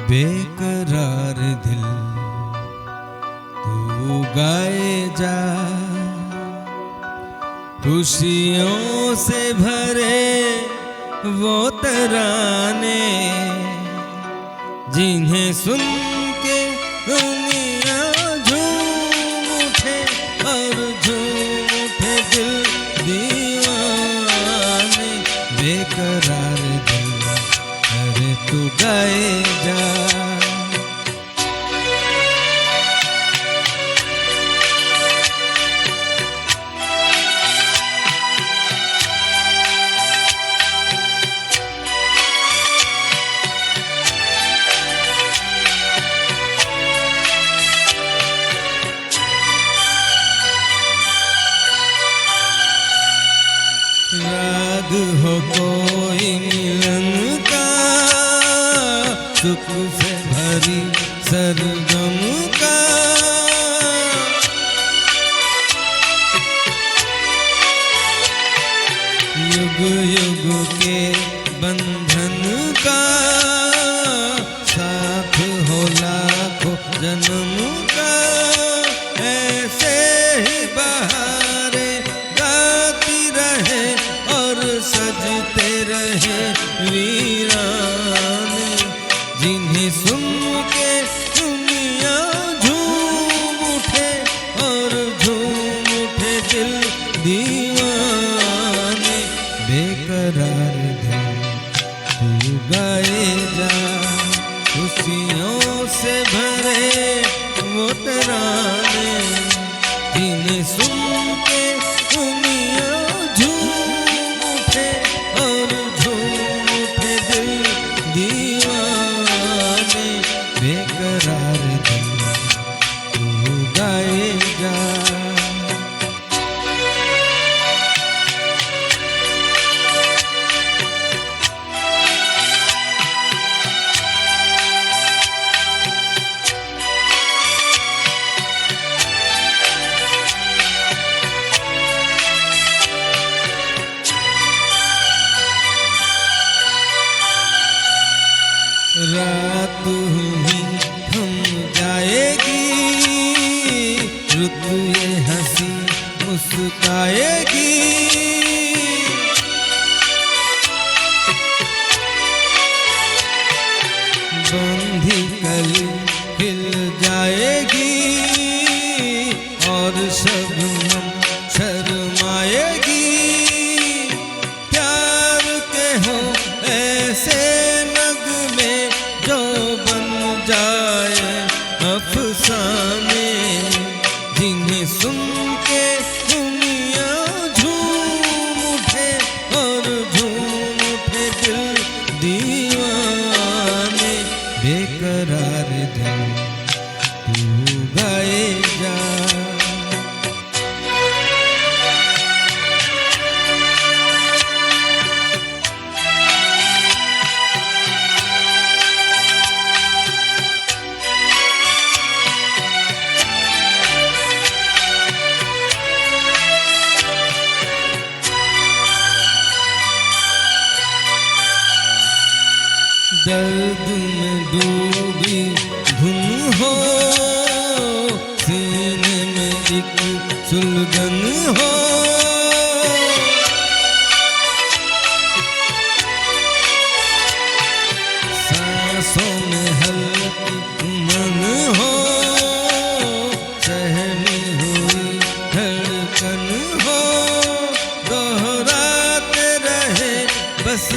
बेकरार दिल तू गाए जा, खुशियों से भरे वो तराने जिन्हें सुन के दुनिया झूम उठे और झूम उठे दिल दीवाने। बेकरार दिल अरे तू गाए जा, राग हो कोई मिलन का, सुख से भरी सरगम का, युग युग के बंधन का, साथ हो लाखों जन्म का। ऐसे ही बहारे गाती रहे और सजते रहे वीराने, जिन्हें सुन के दुनिया झूम उठे और झूम उठे दिल दीवाने। बेकरार दिल तू गाए जा, खुशियों से भरे वो तराने जिन्हें सुन के दुनिया झूम उठे और झूम उठे दिल दीवाने। बेकरार दिल तू गाए जा, रात हुई थम जाएगी, रुत ये हंसी मुस्काएगी, बंधी कली खिल जाएगी और शबनम शर्माएगी। प्यार के हो ऐसे जो बन जाए अफसाने, जिन्हें सुन के दुनिया झूम उठे और झूम उठे दिल दीवाने। बेकरार दिल तू गाए जा, दर्द में डूबी धुन हो, सीने में एक सुलगन हो, सांसों में हल्की मन हो, सहमी हुई धड़कन हो, दोहराते रहे बस